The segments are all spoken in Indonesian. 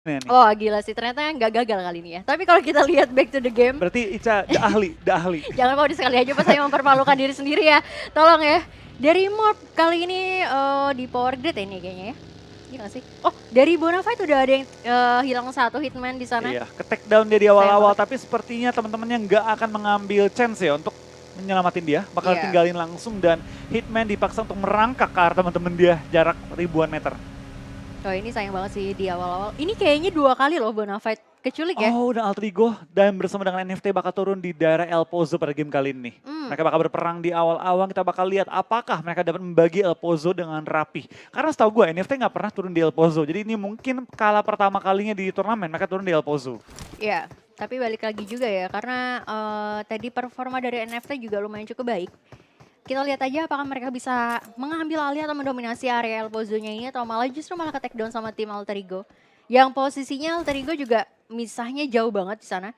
nih. Oh gila sih, ternyata nggak gagal kali ini ya. Tapi kalau kita lihat back to the game, Berarti Ica the ahli. jangan mau sekali aja pas saya mempermalukan diri sendiri ya. Tolong ya. Dari Morp kali ini di power grid ya ini kayaknya ya. Iya nggak sih? Oh dari Bonafide udah ada yang hilang satu hitman di sana. Iya, ke take down dia di awal-awal, tapi sepertinya teman-temannya nggak akan mengambil chance ya untuk menyelamatin dia. Bakal Iya. tinggalin langsung dan Hitman dipaksa untuk merangkak ke arah teman-teman dia jarak ribuan meter. Oh ini sayang banget sih di awal-awal. Ini kayaknya 2 kali loh Bonafide keculik ya. Oh, dan Alter Ego dan bersama dengan NFT bakal turun di daerah El Pozo pada game kali ini. Mereka bakal berperang di awal-awal, kita bakal lihat apakah mereka dapat membagi El Pozo dengan rapi. Karena setahu gue NFT nggak pernah turun di El Pozo, jadi ini mungkin kala pertama kalinya di turnamen mereka turun di El Pozo. Iya, tapi balik lagi juga ya karena tadi performa dari NFT juga lumayan cukup baik. Kita lihat aja apakah mereka bisa mengambil alih atau mendominasi area El Pozo-nya ini atau malah justru malah ke take down sama tim Alter Ego. Yang posisinya Alter Ego juga misahnya jauh banget di sana.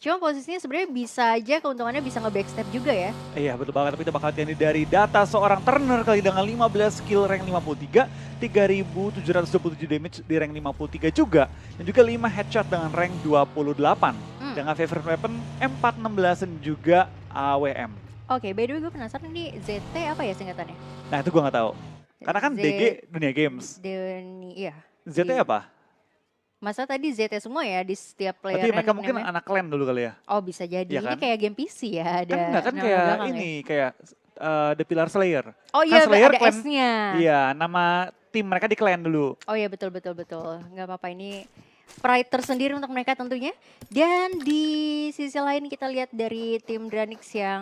Cuma posisinya sebenarnya bisa aja keuntungannya bisa nge-backstep juga ya. Iya betul banget, tapi kita bakal lihat dari data seorang Turner kali dengan 15 skill rank 53, 3727 damage di rank 53 juga, dan juga 5 headshot dengan rank 28, dengan favorite weapon M416 dan juga AWM. Oke, by the way gue penasaran nih ZT apa ya singkatannya? Nah itu gue nggak tahu, karena kan DG Dunia Games. Iya. ZT apa? Masa tadi ZT semua ya di setiap player. Berarti mereka mungkin anak clan dulu kali ya? Oh bisa jadi, ya kan? Ini kayak game PC ya ada Kan kayak ini, ya? kayak The Pillar Slayer. Oh iya kan Slayer ada clan, S-nya. iya nama tim mereka di clan dulu. Oh iya betul. Nggak apa-apa ini pride tersendiri untuk mereka tentunya. Dan di sisi lain kita lihat dari tim Dranix yang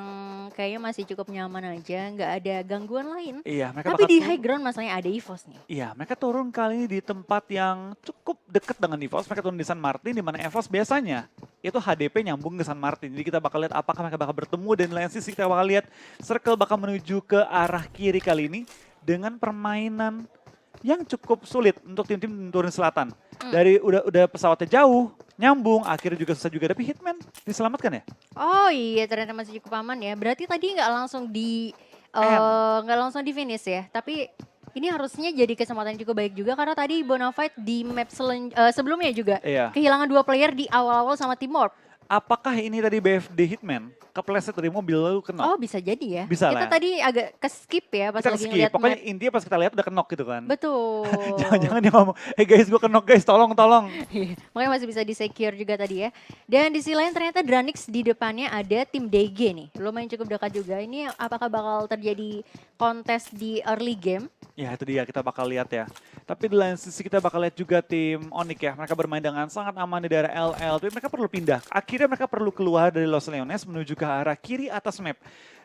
kayaknya masih cukup nyaman aja, nggak ada gangguan lain. Iya, mereka Tapi di high ground masalahnya ada EVOS nih. Iya, mereka turun kali ini di tempat yang cukup dekat dengan EVOS. Mereka turun di San Martin, di mana EVOS biasanya itu HDP nyambung ke San Martin. Jadi kita bakal lihat apakah mereka bakal bertemu, dan di lain sisi kita bakal lihat Circle bakal menuju ke arah kiri kali ini dengan permainan yang cukup sulit untuk tim-tim turun selatan. Dari udah pesawatnya jauh, nyambung, akhirnya juga susah juga, tapi Hitman diselamatkan ya? Oh iya ternyata masih cukup aman ya. Berarti tadi nggak langsung di finish ya. Tapi ini harusnya jadi kesempatan yang cukup baik juga karena tadi Bonafide di map sebelumnya juga kehilangan 2 player di awal-awal sama Team Morp. Apakah ini tadi BFD Hitman kepleset dari mobil lalu kena? Oh bisa jadi ya. Bisa kita lah. Tadi agak ke-skip ya pas kita lagi ngeliat pokoknya map. intinya pas kita lihat udah kenok gitu kan. Betul. Jangan-jangan dia ngomong, hey guys gue kenok guys, tolong. Makanya masih bisa di-secure juga tadi ya. Dan di sisi lain ternyata Dranix di depannya ada tim DG nih. Lumayan cukup dekat juga. Ini apakah bakal terjadi kontes di early game? Ya itu dia, kita bakal lihat ya. Tapi di lain sisi kita bakal lihat juga tim Onyx ya. Mereka bermain dengan sangat aman di daerah LL. Tapi mereka perlu pindah. Akhirnya mereka perlu keluar dari Los Leones menuju ke arah kiri atas map.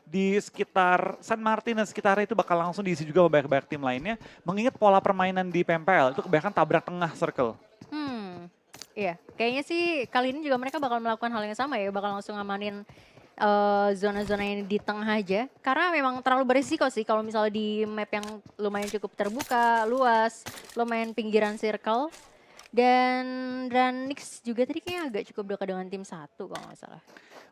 Di sekitar San Martin dan sekitarnya itu bakal langsung diisi juga banyak-banyak tim lainnya. Mengingat pola permainan di PMPL itu kebanyakan tabrak tengah circle. Iya, kayaknya sih kali ini juga mereka bakal melakukan hal yang sama ya. Bakal langsung ngamanin zona-zona yang di tengah aja. Karena memang terlalu berisiko sih kalau misalnya di map yang lumayan cukup terbuka, luas, lumayan pinggiran circle. Dan Dranix juga tadi kayaknya agak cukup dekat dengan tim 1 kalau nggak salah.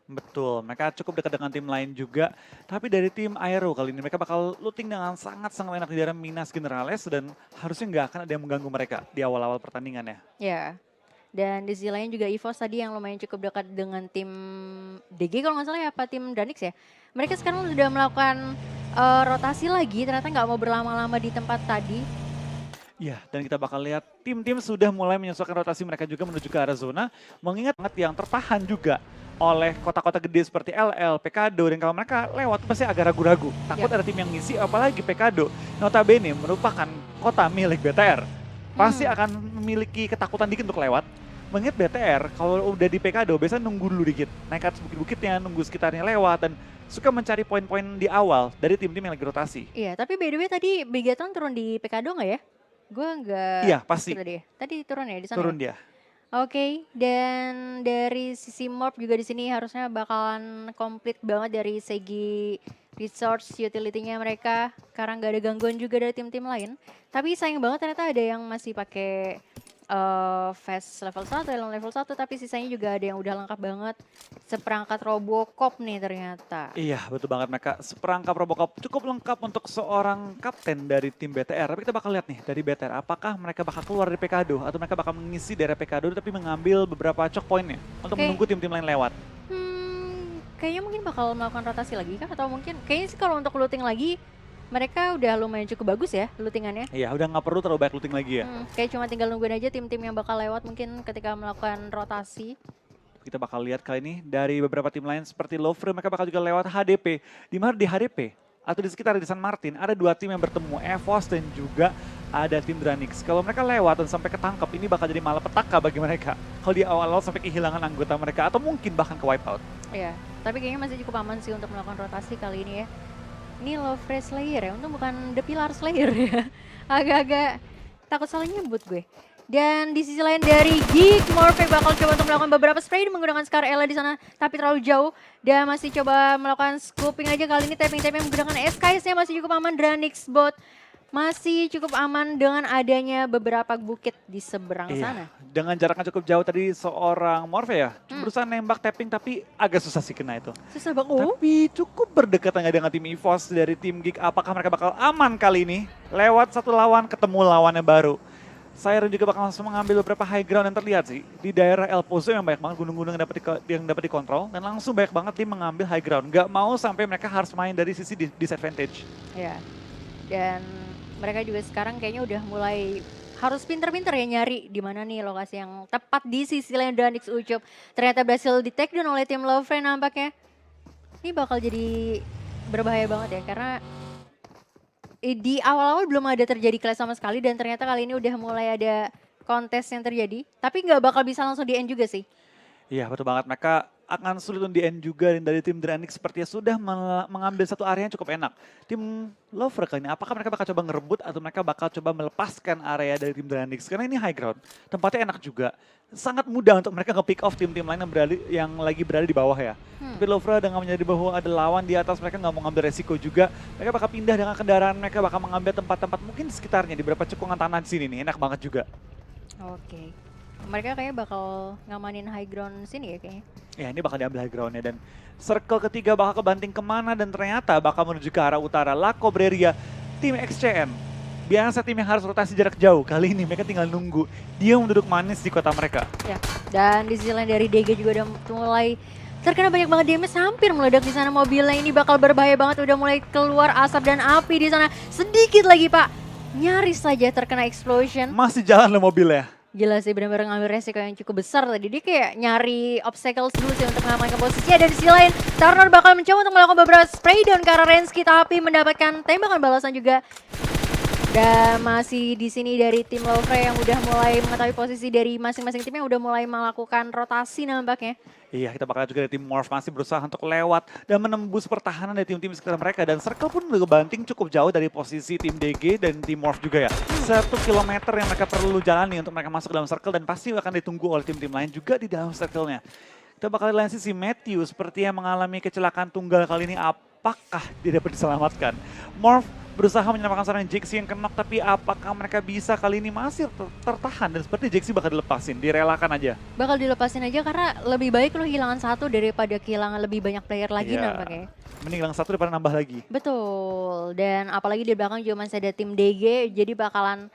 Betul, mereka cukup dekat dengan tim lain juga. Tapi dari tim Aero kali ini mereka bakal looting dengan sangat-sangat enak di daerah Minas Generales. Dan harusnya nggak akan ada yang mengganggu mereka di awal-awal pertandingan ya. Ya, dan di sisi lain juga EVOS tadi yang lumayan cukup dekat dengan tim DG kalau nggak salah ya, apa tim Dranix ya. Mereka sekarang sudah melakukan rotasi lagi, ternyata nggak mau berlama-lama di tempat tadi. Ya, dan kita bakal lihat tim-tim sudah mulai menyesuaikan rotasi mereka juga menuju ke arah zona. Mengingat yang tertahan juga oleh kota-kota gede seperti LL, Pekado, dan kalau mereka lewat pasti agak ragu-ragu. Takut ada tim yang ngisi, apalagi Pekado. Notabene merupakan kota milik BTR. Pasti akan memiliki ketakutan dikit untuk lewat. Mengingat BTR, kalau udah di Pekado, biasanya nunggu dulu dikit. Naik ke atas bukit-bukitnya, nunggu sekitarnya lewat, dan suka mencari poin-poin di awal dari tim-tim yang lagi rotasi. Iya, tapi by the way tadi Bigaton turun di Pekado nggak ya? Gue nggak. Iya, pasti. Tadi turun ya di sana. Turun ya? dia. Oke, dan dari sisi Morp juga di sini harusnya bakalan komplit banget dari segi resource utility-nya mereka karena nggak ada gangguan juga dari tim-tim lain. Tapi sayang banget ternyata ada yang masih pakai Fast level 1, Elon level 1, tapi sisanya juga ada yang udah lengkap banget. Seperangkat Robocop nih ternyata. Iya, betul banget mereka. Seperangkap Robocop cukup lengkap untuk seorang kapten dari tim BTR. Tapi kita bakal lihat nih dari BTR, apakah mereka bakal keluar dari Pekado atau mereka bakal mengisi daerah Pekado tapi mengambil beberapa choke point-nya untuk Oke. menunggu tim-tim lain lewat. Kayaknya mungkin bakal melakukan rotasi lagi kah? Atau mungkin, kayaknya sih kalau untuk looting lagi, mereka udah lumayan cukup bagus ya lootingannya. Iya, udah nggak perlu terlalu banyak looting lagi ya. Kayak cuma tinggal nungguin aja tim-tim yang bakal lewat mungkin ketika melakukan rotasi. Kita bakal lihat kali ini dari beberapa tim lain seperti Lovre, mereka bakal juga lewat HDP. Di mana di HDP atau di sekitar di San Martin ada dua tim yang bertemu, EVOS dan juga ada tim Dranix. Kalau mereka lewat dan sampai ketangkep, ini bakal jadi malapetaka bagi mereka. Kalau di awal-awal sampai kehilangan anggota mereka atau mungkin bahkan ke wipeout. Iya, tapi kayaknya masih cukup aman sih untuk melakukan rotasi kali ini ya. Ini Lovre Slayer ya, untung bukan The Pillar Slayer ya. Agak-agak takut salah nyebut gue. Dan di sisi lain dari Geek, Morphe bakal coba untuk melakukan beberapa spray menggunakan Scar Ella di sana, tapi terlalu jauh. Dan masih coba melakukan scooping aja kali ini, tapping-tapping menggunakan SKS-nya masih cukup aman. Dranix bot masih cukup aman dengan adanya beberapa bukit di seberang sana. Dengan jaraknya cukup jauh tadi seorang Morphe ya, berusaha nembak tapping tapi agak susah sih kena itu. Susah banget. Tapi cukup berdekatan dengan tim EVOS dari tim Geek. Apakah mereka bakal aman kali ini? Lewat satu lawan ketemu lawannya baru. Siren juga bakal langsung mengambil beberapa high ground yang terlihat sih. Di daerah El Pozo yang banyak banget gunung-gunung yang dapat dikontrol. Dan langsung banyak banget tim mengambil high ground. Gak mau sampai mereka harus main dari sisi disadvantage. Ya, dan mereka juga sekarang kayaknya udah mulai harus pinter-pinter ya nyari di mana nih lokasi yang tepat di sisi lain Dranix Ucup. Ternyata berhasil di take down oleh tim Lovre nampaknya. Ini bakal jadi berbahaya banget ya karena di awal-awal belum ada terjadi clash sama sekali dan ternyata kali ini udah mulai ada kontes yang terjadi. Tapi nggak bakal bisa langsung di end juga sih. Iya betul banget, mereka akan sulit untuk di end juga dan dari tim Dranix sepertinya sudah mengambil satu area yang cukup enak. Tim Lovre kali ini, apakah mereka bakal coba ngerebut atau mereka bakal coba melepaskan area dari tim Dranix? Karena ini high ground, tempatnya enak juga. Sangat mudah untuk mereka nge-pick off tim-tim lain yang lagi berada di bawah ya. Tapi Lovre dengan menyadari bahwa ada lawan di atas, mereka nggak mau ngambil resiko juga. Mereka bakal pindah dengan kendaraan mereka, bakal mengambil tempat-tempat mungkin di sekitarnya, di beberapa cekungan tanah di sini nih, enak banget juga. Oke. Mereka kayaknya bakal ngamanin high ground sini ya kayaknya. Ya ini bakal diambil high ground-nya dan circle ketiga bakal kebanting kemana dan ternyata bakal menuju ke arah utara. La Cobreria, tim XCM. Biasa tim yang harus rotasi jarak jauh, kali ini mereka tinggal nunggu dia duduk manis di kota mereka. Ya, dan di sisi lain dari DG juga udah mulai terkena banyak banget damage, hampir meledak di sana mobilnya. Ini bakal berbahaya banget, udah mulai keluar asap dan api di sana. Sedikit lagi Pak, nyaris saja terkena explosion. Masih jalan loh mobilnya. Gila sih, benar-benar ngambil resiko yang cukup besar tadi. Dia kayak nyari obstacles dulu sih untuk mengamankan posisinya. Dan di sisi lain, Turner bakal mencoba untuk melakukan beberapa spray down ke arah Rensky, tapi mendapatkan tembakan balasan juga. Dan masih di sini dari tim Lovre yang udah mulai mengetahui posisi dari masing-masing tim yang udah mulai melakukan rotasi nampaknya. Iya, kita bakal juga dari tim Morph masih berusaha untuk lewat dan menembus pertahanan dari tim-tim sekitar mereka. Dan circle pun udah banting cukup jauh dari posisi tim DG dan tim Morph juga ya. 1 kilometer yang mereka perlu jalani untuk mereka masuk ke dalam circle dan pasti akan ditunggu oleh tim-tim lain juga di dalam circle-nya. Kita bakal lihat sisi Matthew seperti yang mengalami kecelakaan tunggal kali ini. Apakah dia dapat diselamatkan? Morph berusaha menyelamatkan seorang Jexi yang kenok, tapi apakah mereka bisa kali ini masih tertahan dan seperti Jexi bakal dilepasin, direlakan aja. Bakal dilepasin aja karena lebih baik lo kehilangan satu daripada kehilangan lebih banyak player lagi nampaknya. Mending hilang satu daripada nambah lagi. Betul, dan apalagi di belakang juga masih ada tim DG, jadi bakalan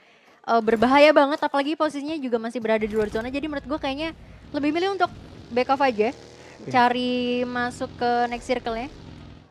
berbahaya banget, apalagi posisinya juga masih berada di luar zona, jadi menurut gue kayaknya lebih milih untuk back off aja, cari masuk ke next circle-nya.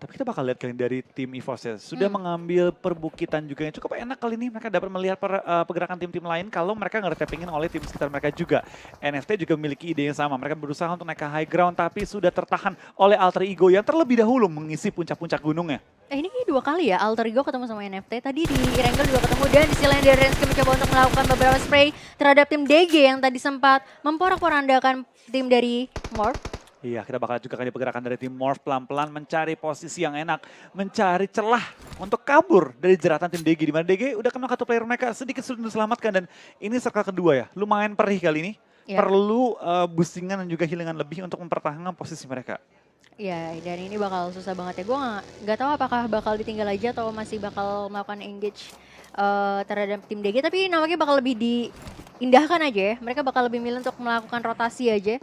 Tapi kita bakal lihat kali ini dari tim EVOS ya, sudah mengambil perbukitan juga yang cukup enak kali ini. Mereka dapat melihat pergerakan tim-tim lain kalau mereka nggak tappingin oleh tim sekitar mereka juga. NFT juga memiliki ide yang sama, mereka berusaha untuk naik ke high ground tapi sudah tertahan oleh Alter Ego yang terlebih dahulu mengisi puncak-puncak gunungnya. Ini kayak 2 kali ya Alter Ego ketemu sama NFT, tadi di Irangel juga ketemu dan di sisi lain dari Rensky mencoba untuk melakukan beberapa spray terhadap tim DG yang tadi sempat memporak-porandakan tim dari Morph. Iya, kita bakal juga kali pergerakan dari tim Morph pelan-pelan mencari posisi yang enak, mencari celah untuk kabur dari jeratan tim DG. Di mana DG udah kena satu player mereka sedikit sulit diselamatkan dan ini circle kedua ya, lumayan perih kali ini. Perlu boostingan dan juga healingan lebih untuk mempertahankan posisi mereka. Iya, dan ini bakal susah banget ya. Gue nggak tahu apakah bakal ditinggal aja atau masih bakal melakukan engage terhadap tim DG. Tapi nampaknya bakal lebih indahkan aja ya. Mereka bakal lebih milih untuk melakukan rotasi aja.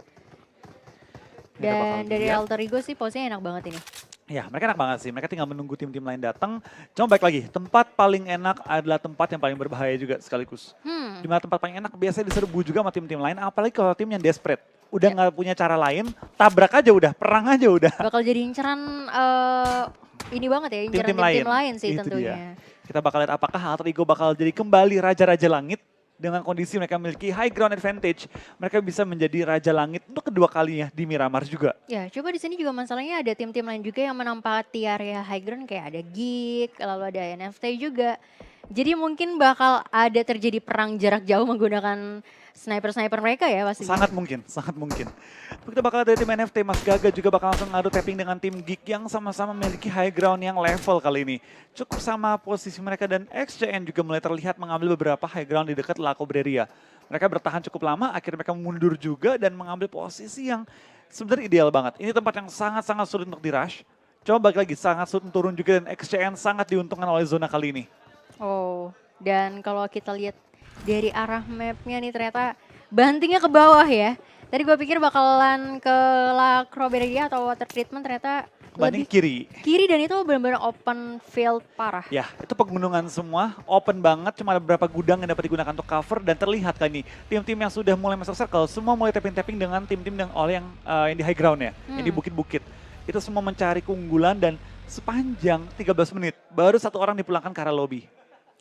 Kita bakal Dan dari lihat. Alter Ego sih posisinya enak banget ini. Ya, mereka enak banget sih. Mereka tinggal menunggu tim-tim lain datang. Cuma baik lagi, tempat paling enak adalah tempat yang paling berbahaya juga sekaligus. Di mana tempat paling enak biasanya diserbu juga sama tim-tim lain, apalagi kalau tim yang desperate. Udah Ya. nggak punya cara lain, tabrak aja udah, perang aja udah. Bakal jadi inceran ini banget ya, inceran Tim-tim tim-tim lain sih Itu tentunya. dia. Kita bakal lihat apakah Alter Ego bakal jadi kembali Raja-Raja Langit. Dengan kondisi mereka memiliki high ground advantage, mereka bisa menjadi Raja Langit untuk kedua kalinya di Miramar juga. Ya, coba di sini juga masalahnya ada tim-tim lain juga yang menempati area high ground kayak ada Geek, lalu ada NFT juga. Jadi mungkin bakal ada terjadi perang jarak jauh menggunakan sniper-sniper mereka ya pasti. Sangat mungkin, sangat mungkin. Tapi kita bakal dari tim NFT, Mas Gaga juga bakal langsung ngadu tapping dengan tim Geek yang sama-sama memiliki high ground yang level kali ini. Cukup sama posisi mereka dan XCN juga mulai terlihat mengambil beberapa high ground di dekat La Cobreria. Mereka bertahan cukup lama, akhirnya mereka mundur juga dan mengambil posisi yang sebenarnya ideal banget. Ini tempat yang sangat-sangat sulit untuk di-rush. Coba balik lagi, sangat sulit turun juga dan XCN sangat diuntungkan oleh zona kali ini. Oh, dan kalau kita lihat dari arah mapnya nih ternyata bantingnya ke bawah ya. Tadi gue pikir bakalan ke La Cobreria atau water treatment, ternyata Banding lebih kiri. kiri dan itu benar-benar open field parah. Ya, itu pegunungan semua, open banget, cuma ada beberapa gudang yang dapat digunakan untuk cover dan terlihat kan nih, tim-tim yang sudah mulai masuk circle, semua mulai tapping-tapping dengan tim-tim yang yang di high ground ya, yang di bukit-bukit. Itu semua mencari keunggulan dan sepanjang 13 menit, baru satu orang dipulangkan ke arah lobby.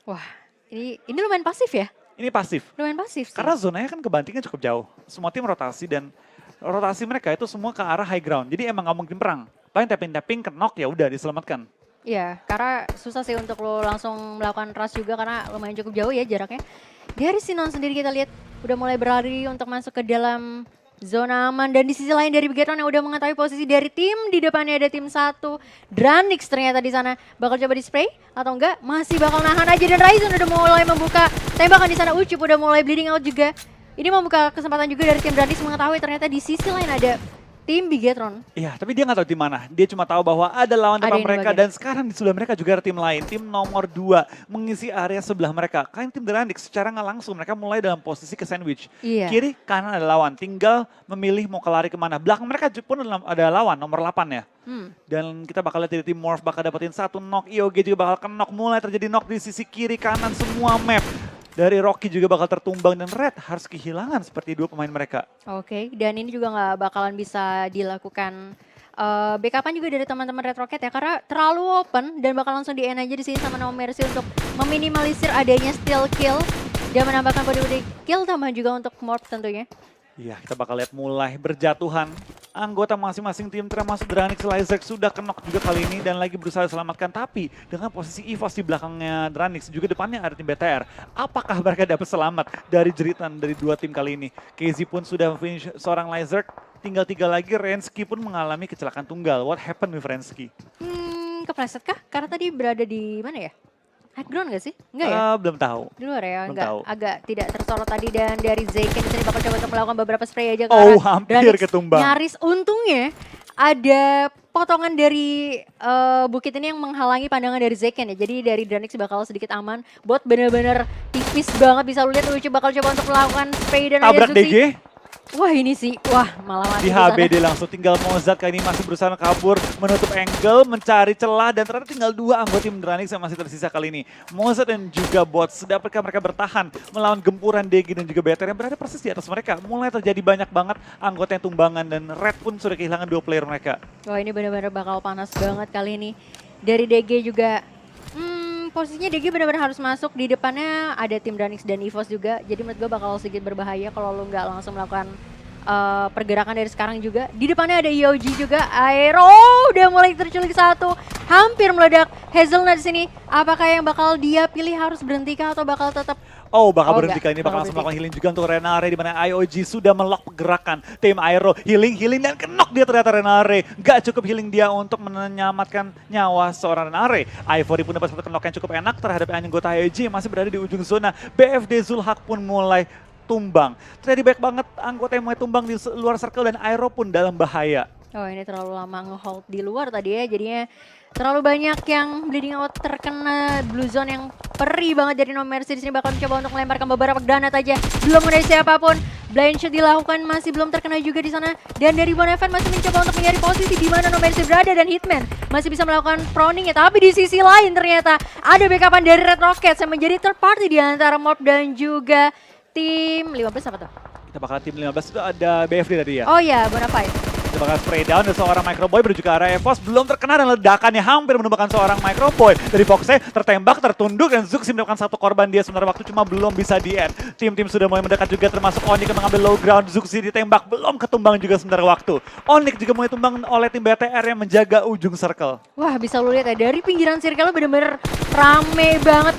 Wah, ini lumayan pasif ya? Ini pasif, Lumayan pasif sih. karena zonanya kan kebantingnya cukup jauh. Semua tim rotasi dan rotasi mereka itu semua ke arah high ground, jadi emang nggak mungkin perang. Paling tapping-tapping, knock ya udah diselamatkan. Iya, karena susah sih untuk lo langsung melakukan rush juga karena lumayan cukup jauh ya jaraknya. Dari Sinon sendiri kita lihat udah mulai berlari untuk masuk ke dalam zona aman. Dan di sisi lain dari Bigetron yang udah mengetahui posisi dari tim, di depannya ada tim 1. Dranix ternyata di sana bakal coba di spray atau enggak, masih bakal nahan aja. Dan Ryzen udah mulai membuka tembakan di sana, Ucup udah mulai bleeding out juga. Ini membuka kesempatan juga dari tim Dranix mengetahui ternyata di sisi lain ada tim Bigetron. Iya, tapi dia nggak tahu di mana. Dia cuma tahu bahwa ada lawan Ada depan yang di mereka bagian. dan sekarang di sebelah mereka juga ada tim lain. Tim nomor 2 mengisi area sebelah mereka. Kalian tim Dranix secara nggak langsung mereka mulai dalam posisi ke sandwich. Iya. Kiri, kanan ada lawan. Tinggal memilih mau lari kemana. Belakang mereka pun ada lawan nomor 8 ya. Dan kita bakal lihat dari tim Morph bakal dapetin 1 knock. IOG juga bakal knock. Mulai terjadi knock di sisi kiri kanan semua map. Dari Rocky juga bakal tertumbang dan Red harus kehilangan seperti dua pemain mereka. Oke, dan ini juga nggak bakalan bisa dilakukan backupan juga dari teman-teman Red Rocket ya, karena terlalu open dan bakal langsung di-end aja di sini sama No Mercy untuk meminimalisir adanya steal kill dan menambahkan body kill, tambah juga untuk Morph tentunya. Iya, kita bakal lihat mulai berjatuhan. Anggota masing-masing tim termasuk Dranix, Lyzerk sudah kenok juga kali ini dan lagi berusaha diselamatkan. Tapi dengan posisi EVOS di belakangnya Dranix, juga depannya ada tim BTR. Apakah mereka dapat selamat dari jeritan dari dua tim kali ini? KZ pun sudah finish seorang Lyzerk, tinggal 3 lagi. Rensky pun mengalami kecelakaan tunggal. What happened with Rensky? Kepleset kah? Karena tadi berada di mana ya? High ground gak sih? Enggak ya? Belum tahu. Di luar ya, Belum enggak, tahu. agak tidak tersorot tadi. Dan dari Zayken di sini bakal coba untuk melakukan beberapa spray aja ke Oh, arah hampir Dranix. ketumbang. Nyaris, untungnya ada potongan dari bukit ini yang menghalangi pandangan dari Zayken ya. Jadi dari Dranix bakal sedikit aman. Bot bener-bener tipis banget, bisa lu lihat Ucup bakal coba untuk melakukan spray dan ada Tabrak Zuki. DG. Wah ini sih, wah malah mati Di sana. HB dia langsung tinggal Mozart kali ini masih berusaha kabur, menutup angle, mencari celah dan ternyata tinggal 2 anggota tim Dranix yang masih tersisa kali ini. Mozart dan juga Bot, sedapatkah mereka bertahan melawan gempuran DG dan juga BTR yang berada persis di atas mereka. Mulai terjadi banyak banget anggota yang tumbangan dan Red pun sudah kehilangan 2 player mereka. Wah ini benar-benar bakal panas banget kali ini. Dari DG juga, posisinya DG benar-benar harus masuk. Di depannya ada tim Dranix dan EVOS juga. Jadi menurut gue bakal sedikit berbahaya kalau lu nggak langsung melakukan pergerakan dari sekarang juga. Di depannya ada EOG juga. Aero udah mulai terculik 1. Hampir meledak. Hazelnut di sini. Apakah yang bakal dia pilih harus berhenti kah atau bakal tetap? Oh, bakal Oh, berhenti enggak. kali ini, Bakal bakal langsung berhenti. melakukan healing juga untuk Renare di mana IOG sudah melock gerakan tim Aero. Healing dan kenok dia ternyata Renare. Gak cukup healing dia untuk menyelamatkan nyawa seorang Renare. Ivory pun dapat satu kenok yang cukup enak terhadap anggota IOG yang masih berada di ujung zona. BFD Zulhak pun mulai tumbang. Terjadi banyak banget anggota yang mulai tumbang di luar circle dan Aero pun dalam bahaya. Oh ini terlalu lama nge-hold di luar tadi ya, jadinya terlalu banyak yang bleeding out terkena blue zone yang perih banget dari No Mercy. Di sini bakal mencoba untuk melemparkan beberapa granat aja. Belum ada siapapun. Blind shot dilakukan masih belum terkena juga di sana. Dan dari One Event masih mencoba untuk mencari posisi di mana No Mercy berada dan Hitman masih bisa melakukan proning ya. Tapi di sisi lain ternyata ada backupan dari Red Rockets yang menjadi third party di antara Morph dan juga tim 15 apa tuh? Kita bakal tim 15 itu ada BFD tadi ya. Oh iya, Bonafide. Kita bakal spray down dari seorang Microboy menuju ke arah Evos. Belum terkena dan ledakannya hampir menumbangkan seorang Microboy. Dari Foxe tertembak, tertunduk dan Zuxi mendapatkan satu korban dia sementara waktu cuma belum bisa di end. Tim-tim sudah mulai mendekat juga termasuk Onyx yang mengambil low ground. Zuxi ditembak, belum ketumbang juga sementara waktu. Onyx juga mulai tumbang oleh tim BTR yang menjaga ujung circle. Wah bisa lu lihat ya, dari pinggiran circle bener-bener rame banget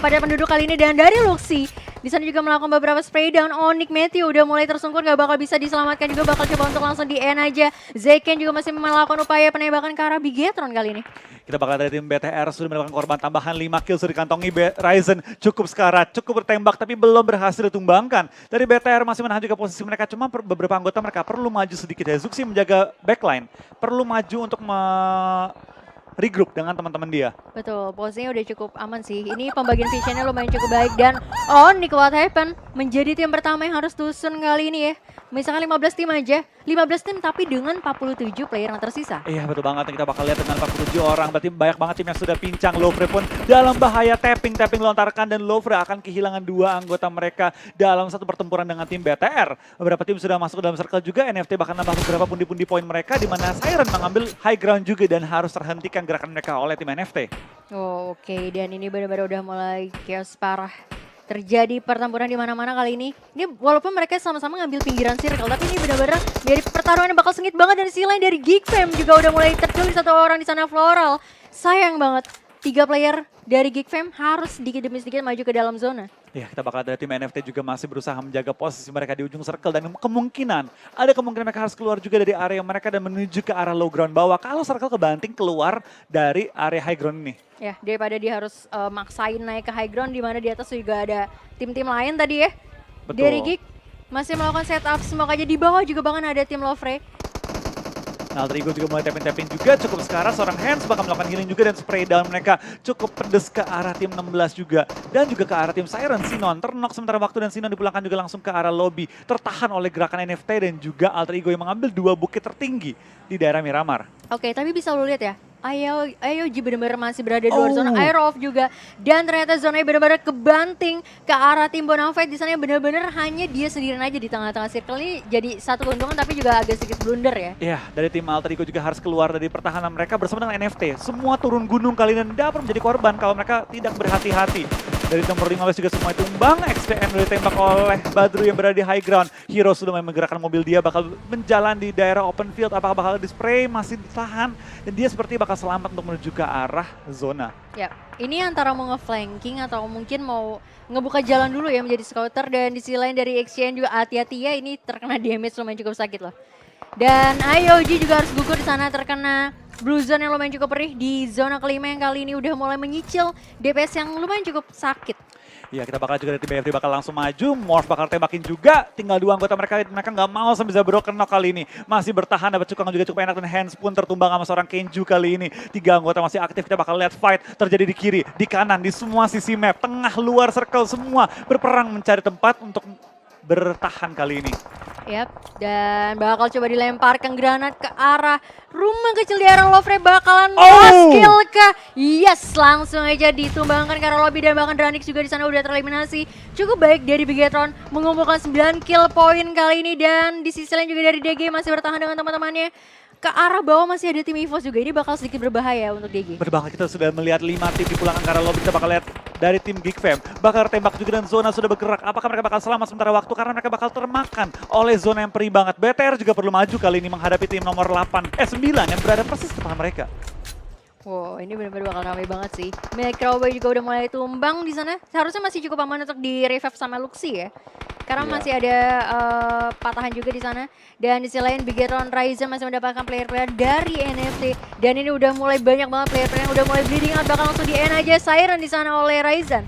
pada penduduk kali ini. Dan dari Luxi di sana juga melakukan beberapa spray down. Onyx Matthew udah mulai tersungkur, gak bakal bisa diselamatkan juga, bakal coba untuk langsung di end aja. Zeken juga masih melakukan upaya penembakan ke arah Bigetron kali ini. Kita bakal dari tim BTR sudah mendapatkan korban tambahan 5 kill sudah dikantongi Ryzen. Cukup sekarat, cukup bertembak tapi belum berhasil ditumbangkan. Dari BTR masih menahan juga posisi mereka, cuma beberapa anggota mereka perlu maju sedikit ya. Zuxi menjaga backline, perlu maju untuk regroup dengan teman-teman dia. Betul, posisinya udah cukup aman sih. Ini pembagian visionnya lumayan cukup baik. Dan Onyx what happened menjadi tim pertama yang harus tusun kali ini ya. Misalkan 15 tim aja, 15 tim tapi dengan 47 player yang tersisa. Iya betul banget, kita bakal lihat dengan 47 orang, berarti banyak banget tim yang sudah pincang. Lofre pun dalam bahaya tapping lontarkan dan Lofre akan kehilangan 2 anggota mereka dalam satu pertempuran dengan tim BTR. Beberapa tim sudah masuk ke dalam circle juga, NFT bahkan nambah beberapa pundi-pundi poin mereka di mana Siren mengambil high ground juga dan harus terhentikan gerakan mereka oleh tim NFT. Oh, oke, dan ini benar-benar udah mulai chaos parah. Terjadi pertempuran di mana-mana kali ini. Ini walaupun mereka sama-sama ngambil pinggiran circle, tapi ini benar-benar dari pertarungan yang bakal sengit banget. Dan sisi lain dari Geek Fam juga udah mulai tertulis satu orang di sana, Floral. Sayang banget, 3 player dari Geek Fam harus sedikit demi sedikit maju ke dalam zona. Ya, kita bakal dari tim NFT juga masih berusaha menjaga posisi mereka di ujung circle dan ada kemungkinan mereka harus keluar juga dari area mereka dan menuju ke arah low ground bawah kalau circle kebanting keluar dari area high ground ini. Ya, daripada dia harus maksain naik ke high ground di mana di atas juga ada tim-tim lain tadi ya. Betul. Dari Geek masih melakukan setup smoke aja, di bawah juga bahkan ada tim Lofre. Nah, Alter Ego juga mulai tapping juga, cukup sekarang seorang Hands bakal melakukan healing juga dan spray down mereka cukup pedes ke arah tim 16 juga. Dan juga ke arah tim Siren, Sinon ternok sementara waktu dan Sinon dipulangkan juga langsung ke arah lobby. Tertahan oleh gerakan NFT dan juga Alter Ego yang mengambil 2 bukit tertinggi di daerah Miramar. Oke, tapi bisa lu lihat ya, IOG benar-benar masih berada di luar zona, Air Off juga. Dan ternyata zonanya benar-benar kebanting ke arah tim Bonafide. Di sana yang benar-benar hanya dia sendirian aja di tengah-tengah circle ini. Jadi satu keuntungan tapi juga agak sedikit blunder ya. Iya, dari tim Alter Ego juga harus keluar dari pertahanan mereka bersama dengan NFT. Semua turun gunung kali ini dapat menjadi korban kalau mereka tidak berhati-hati. Dari nomor 15 juga semua tumbang, XPN udah ditembak oleh Badru yang berada di high ground. Hero sudah menggerakkan mobil dia, bakal menjalan di daerah open field. Apakah bakal di spray, masih ditahan. Dan dia seperti bakal selamat untuk menuju ke arah zona. Ya, ini antara mau nge-flanking atau mungkin mau ngebuka jalan dulu ya menjadi scouter. Dan di sisi lain dari XCN juga hati-hati ya, ini terkena damage lumayan cukup sakit loh. Dan IOG juga harus gugur di sana, terkena blue zone yang lumayan cukup perih di zona kelima yang kali ini udah mulai menyicil DPS yang lumayan cukup sakit. Ya, kita bakal juga dari tim BFD bakal langsung maju, Morph bakal tembakin juga, tinggal 2 anggota mereka nggak mau sampai bisa broken knock kali ini. Masih bertahan, dapat cukang juga cukup enak dan Hands pun tertumbang sama seorang Kenju kali ini. 3 anggota masih aktif, kita bakal lihat fight terjadi di kiri, di kanan, di semua sisi map, tengah, luar, circle, semua berperang mencari tempat untuk bertahan kali ini. Yap, dan bakal coba dilemparkan granat ke arah rumah kecil di arah Lofre, bakalan lost kill kah? Yes, langsung aja ditumbangkan ke arah lobby dan bahkan Dranix juga di sana udah tereliminasi. Cukup baik dari Bigetron mengumpulkan 9 kill point kali ini dan di sisi lain juga dari DG masih bertahan dengan teman-temannya. Ke arah bawah masih ada tim EVOS juga, ini bakal sedikit berbahaya untuk DG. Berbahaya, kita sudah melihat 5 tim dipulangkan ke arah lobby, kita bakal lihat dari tim Geek Fam. Bakal tembak juga dan zona sudah bergerak. Apakah mereka bakal selamat sementara waktu? Karena mereka bakal termakan oleh zona yang perih banget. BTR juga perlu maju kali ini menghadapi tim nomor 9 yang berada persis di depan mereka. Wow, ini benar-benar bakal ramai banget sih. Microboy juga udah mulai tumbang di sana. Seharusnya masih cukup aman untuk di revive sama Luxi ya. Karena masih ada patahan juga di sana. Dan di sisi lain Bigetron Ryzen masih mendapatkan player-player dari NFT. Dan ini udah mulai banyak banget player-player yang udah mulai bleeding out, bakal langsung di end aja Siren di sana oleh Ryzen.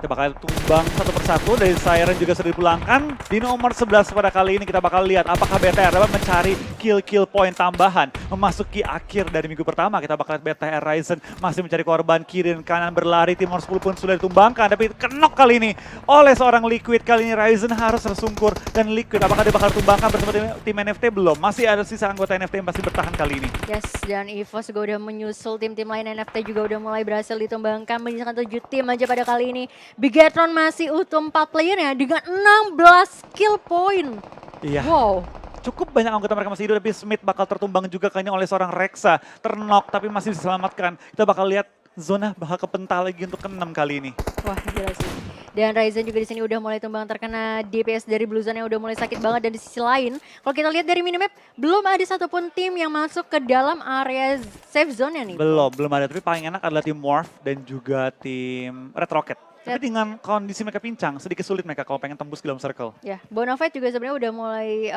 Kita bakal tumbang satu persatu, dari Siren juga sudah dipulangkan. Di nomor 11 pada kali ini kita bakal lihat apakah BTR dapat mencari kill point tambahan. Memasuki akhir dari minggu pertama, kita bakal lihat BTR Ryzen masih mencari korban, kiri dan kanan berlari. Tim nomor 10 pun sudah ditumbangkan, tapi kenok kali ini oleh seorang Liquid. Kali ini Ryzen harus tersungkur, dan Liquid apakah dia bakal tumbangkan bersama tim NFT? Belum, masih ada sisa anggota NFT yang masih bertahan kali ini. Yes, dan EVOS juga udah menyusul, tim-tim lain NFT juga udah mulai berhasil ditumbangkan, menyisakan 7 tim aja pada kali ini. Bigetron masih utuh 4 playernya dengan 16 kill point. Iya. Wow. Cukup banyak anggota mereka masih hidup, tapi Smith bakal tertumbang juga kayaknya oleh seorang Rexa. Ternok tapi masih diselamatkan. Kita bakal lihat zona bakal kepental lagi untuk ke-6 kali ini. Wah, gila sih. Dan Ryzen juga di sini udah mulai tumbang, terkena DPS dari Blue Zone yang udah mulai sakit banget. Dan di sisi lain, kalau kita lihat dari minimap, belum ada satupun tim yang masuk ke dalam area safe zone-nya nih. Belum ada. Tapi paling enak adalah tim Morph dan juga tim Red Rocket. Tapi dengan kondisi mereka pincang, sedikit sulit mereka kalau pengen tembus ke dalam circle. Ya, Bonafide juga sebenarnya udah mulai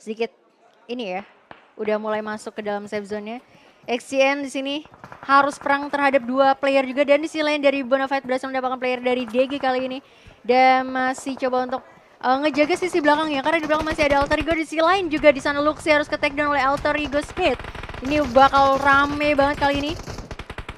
sedikit ini ya, udah mulai masuk ke dalam safe zone-nya. XCN di sini harus perang terhadap 2 player juga, dan di sisi lain dari Bonafide berhasil mendapatkan player dari DG kali ini, dan masih coba untuk ngejaga sisi belakangnya karena di belakang masih ada Alter Ego. Di sisi lain juga di sana Luxy harus ke take down oleh Alter Ego Smith. Ini bakal rame banget kali ini.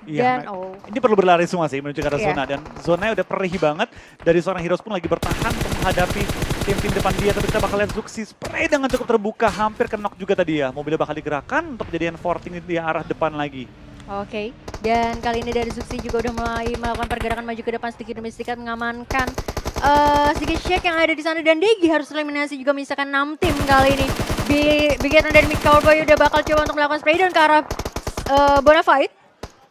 Iya, ini perlu berlari semua sih menuju ke arah zona, dan zonanya udah perih banget. Dari seorang Heroes pun lagi bertahan untuk menghadapi tim-tim depan dia, tapi kita bakal lihat Zuxi spray dengan cukup terbuka, hampir kenok juga tadi ya. Mobilnya bakal digerakkan untuk kejadian 14 di arah depan lagi. Oke, dan kali ini dari Zuxi juga udah mulai melakukan pergerakan maju ke depan sedikit demi sedikit, mengamankan sedikit shake yang ada di sana, dan Degi harus eliminasi juga menyisakan 6 tim kali ini. Bigetron dari Mick Cowboy udah bakal coba untuk melakukan spray down ke arah Bonafide.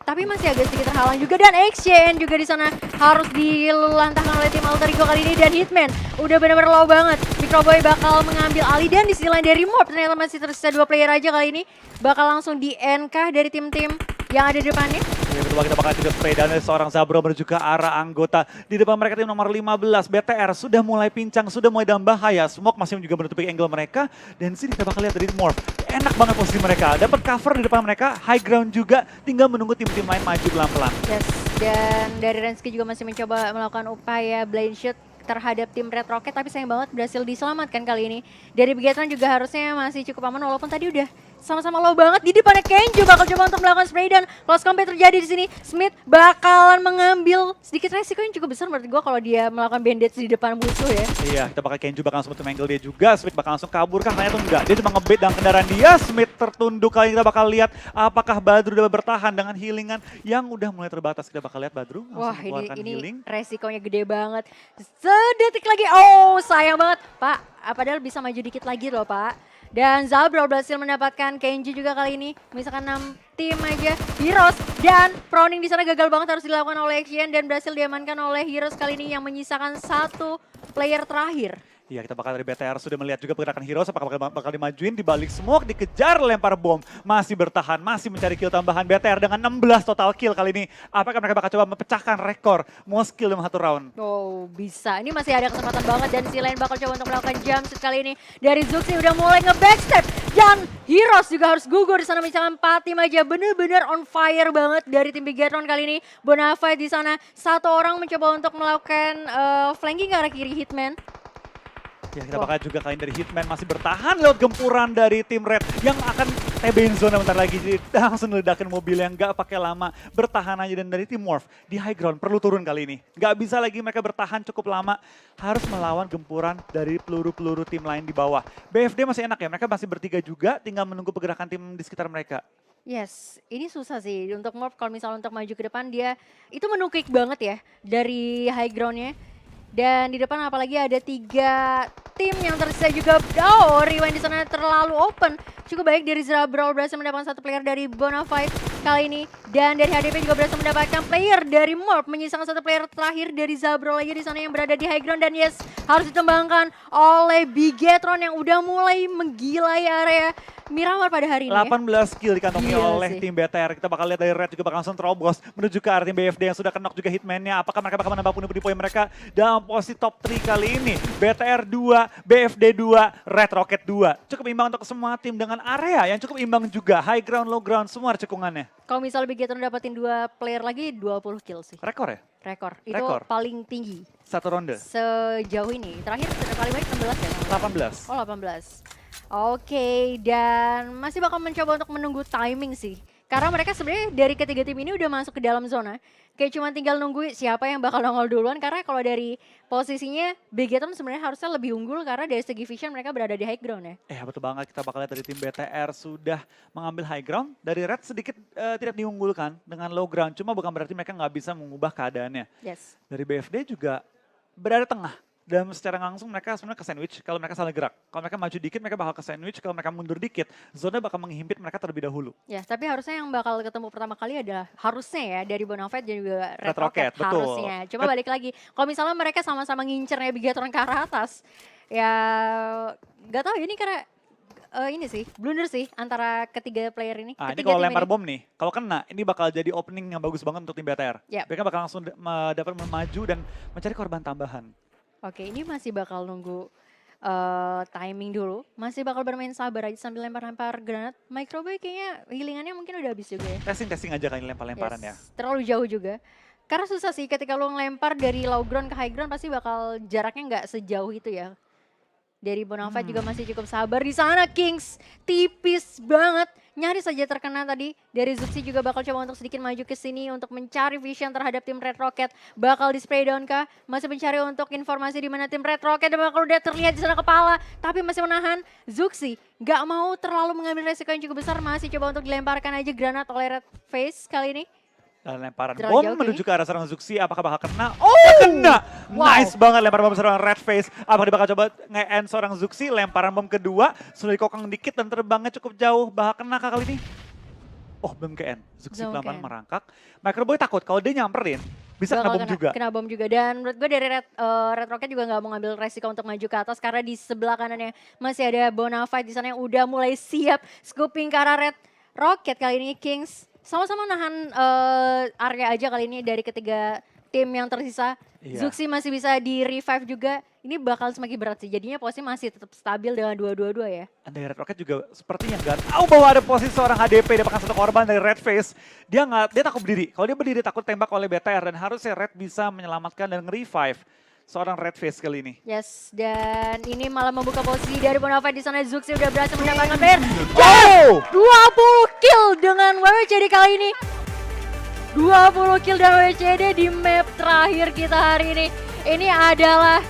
Tapi masih agak sedikit terhalang juga, dan XCN juga di sana harus dilantahkan oleh tim Alter Ego kali ini, dan Hitman udah benar-benar low banget. Microboy bakal mengambil alih, dan di sisi lain dari Morph ternyata masih tersisa 2 player aja kali ini. Bakal langsung di NK dari tim-tim yang ada di depannya. Yang kedua kita bakal juga spray down dari seorang Zabro menuju ke arah anggota. Di depan mereka tim nomor 15, BTR sudah mulai pincang, sudah mulai dalam bahaya. Smoke masih juga menutupi angle mereka, dan sini kita bakal lihat dari Morph. Enak banget posisi mereka, dapat cover di depan mereka, high ground juga, tinggal menunggu tim-tim lain maju pelan-pelan. Yes, dan dari Rensky juga masih mencoba melakukan upaya blind shot terhadap tim Red Rocket, tapi sayang banget berhasil diselamatkan kali ini. Dari Bigetron juga harusnya masih cukup aman, walaupun tadi udah sama-sama low banget. Di depannya Kenju bakal coba untuk melakukan spray, dan close combat terjadi di sini. Smith bakalan mengambil sedikit resiko yang cukup besar menurut gue kalau dia melakukan bandage di depan musuh ya. Iya, kita bakal Kenju bakal langsung angle dia juga. Smith bakal langsung kabur kah? Kayaknya tuh enggak. Dia cuma ngebait dalam kendaraan dia. Smith tertunduk. Kali ini kita bakal lihat apakah Badru udah bertahan dengan healingan yang udah mulai terbatas. Kita bakal lihat Badru Wah, langsung mengeluarkan healing. resikonya gede banget. Sedetik lagi, oh sayang banget. Pak, padahal bisa maju dikit lagi loh Pak. Dan Zabro berhasil mendapatkan Kenji juga kali ini. Misalkan 6 tim aja. Heroes dan Proning di sana gagal banget harus dilakukan oleh XCN, dan berhasil diamankan oleh Heroes kali ini yang menyisakan 1 player terakhir. Iya, kita bakal dari BTR sudah melihat juga pergerakan Heroes, apakah bakal dimajuin, dibalik smoke, dikejar, lempar bom. Masih bertahan, masih mencari kill tambahan. BTR dengan 16 total kill kali ini. Apakah mereka bakal coba memecahkan rekor most kill dalam 1 round? Oh, bisa. Ini masih ada kesempatan banget, dan si lain bakal coba untuk melakukan jump shoot kali ini. Dari Zuxi udah mulai nge-backstep, dan Heroes juga harus gugur di sana, misalkan 4 tim aja. Bener-bener on fire banget dari tim Bigetron kali ini. Bonafide di sana, 1 orang mencoba untuk melakukan flanking ke arah kiri Hitman. Ya, kita bakal juga kali ini dari Hitman masih bertahan lewat gempuran dari tim Red yang akan TB-in zona bentar lagi. Jadi langsung ledakin mobil yang gak pakai lama, bertahan aja. Dan dari tim Morph di high ground perlu turun kali ini. Gak bisa lagi mereka bertahan cukup lama, harus melawan gempuran dari peluru-peluru tim lain di bawah. BFD masih enak ya, mereka masih bertiga juga, tinggal menunggu pergerakan tim di sekitar mereka. Yes, ini susah sih untuk Morph kalau misalnya untuk maju ke depan, dia itu menukik banget ya dari high groundnya. Dan di depan apalagi ada 3 tim yang tersisa juga. Oh, rewind di sana terlalu open. Cukup baik dari Zabro berhasil mendapatkan 1 player dari Bonafide kali ini. Dan dari HDP juga berhasil mendapatkan player dari Morph. Menyisakan 1 player terakhir dari Zabro lagi di sana yang berada di high ground. Dan yes, harus ditembangkan oleh Bigetron yang udah mulai menggilai area Miramar pada hari ini. 18 kill dikantongi oleh sih. tim BTR. Kita bakal lihat dari Red juga bakal langsung terobos menuju ke arah tim BFD yang sudah kenok juga hitman-nya. Apakah mereka bakal menambah pundi-pundi poin mereka dalam posisi top 3 kali ini? BTR 2, BFD 2, Red Rocket 2. Cukup imbang untuk semua tim dengan area yang cukup imbang juga. High ground, low ground, semua ada cekungannya. Kalau misalnya Bigetron dapetin 2 player lagi 20 kill sih. Rekor ya? Rekor. Itu Rekor. paling tinggi Satu ronde? sejauh ini. Terakhir paling baik 16 ya? 18. Oh 18. Oke, dan masih bakal mencoba untuk menunggu timing sih. Karena mereka sebenarnya dari ketiga tim ini udah masuk ke dalam zona. Kayak cuma tinggal nunggu siapa yang bakal nongol duluan. Karena kalau dari posisinya Bigetron sebenarnya harusnya lebih unggul karena dari segi vision mereka berada di high ground ya. Betul banget, kita bakal lihat dari tim BTR sudah mengambil high ground. Dari Red sedikit tidak diunggulkan dengan low ground. Cuma bukan berarti mereka nggak bisa mengubah keadaannya. Yes. Dari BFD juga berada tengah. Dan secara langsung mereka sebenarnya ke sandwich kalau mereka salah gerak. Kalau mereka maju dikit mereka bakal ke sandwich, kalau mereka mundur dikit zona bakal menghimpit mereka terlebih dahulu. Ya, tapi harusnya yang bakal ketemu pertama kali adalah harusnya ya dari Bonafide dan juga Red Red Rocket, Rocket, betul. harusnya. Cuma balik lagi, kalau misalnya mereka sama-sama ngincernya Bigetron ke arah atas, ya nggak tahu ini karena ini sih blunder sih antara ketiga player ini. Ini Ketiga kalau tim lempar ini. bom nih, kalau kena ini bakal jadi opening yang bagus banget untuk tim BTR. Yap. Mereka bakal langsung dapat memaju dan mencari korban tambahan. Oke, ini masih bakal nunggu timing dulu. Masih bakal bermain sabar aja sambil lempar-lempar granat. Microboy kayaknya healingannya mungkin udah habis juga ya. Testing aja kan lempar-lemparan ya. Yes, terlalu jauh juga. Karena susah sih ketika lo ngelempar dari low ground ke high ground pasti bakal jaraknya nggak sejauh itu ya. Dari Bonafide juga masih cukup sabar di sana. Kings tipis banget. Nyaris saja terkena tadi. Dari Zuxi juga bakal coba untuk sedikit maju ke sini untuk mencari vision terhadap tim Red Rocket. Bakal di spray down kah? Masih mencari untuk informasi di mana tim Red Rocket dan bakal udah terlihat di sana kepala. Tapi masih menahan. Zuxi nggak mau terlalu mengambil resiko yang cukup besar. Masih coba untuk dilemparkan aja granat oleh Red Face kali ini. Dan lemparan Terlalu bom jauh menuju ke arah serangan Zuxi, apakah bakal kena? Kena! Wow. Nice banget lempar bom serangan Red Face. Apakah dia bakal coba nge-end seorang Zuxi, lemparan bom kedua, sudah dikokang dikit dan terbangnya cukup jauh. Bakal kena kah kali ini? Oh, belum ke-end. Zuxi Belum pelan-pelan ke-end. merangkak. Microboy takut kalau dia nyamperin, bisa kena bom juga. Kena bom juga. Dan menurut gue dari Red Rocket juga nggak mau ngambil resiko untuk maju ke atas karena di sebelah kanannya masih ada Bonafide di sana yang udah mulai siap scooping ke arah Red Rocket kali ini. Kings sama-sama nahan area aja kali ini dari ketiga tim yang tersisa. Iya. Zuxi masih bisa di revive juga. Ini bakal semakin berat sih. Jadinya posisi masih tetap stabil dengan 2-2-2 ya. Dan dari Red Rocket juga sepertinya nggak tahu bahwa ada posisi seorang HDP dapatkan satu korban dari Red Face. Dia takut berdiri. Kalau dia berdiri takut tembak oleh BTR dan harusnya Red bisa menyelamatkan dan nge-revive seorang Red Face kali ini. Yes, dan ini malah membuka posisi dari Bonafide di sana. Zuxi udah berhasil mendapatkan player. Oh! 20 kill dengan WWCD kali ini. 20 kill dan WWCD di map terakhir kita hari ini. Ini adalah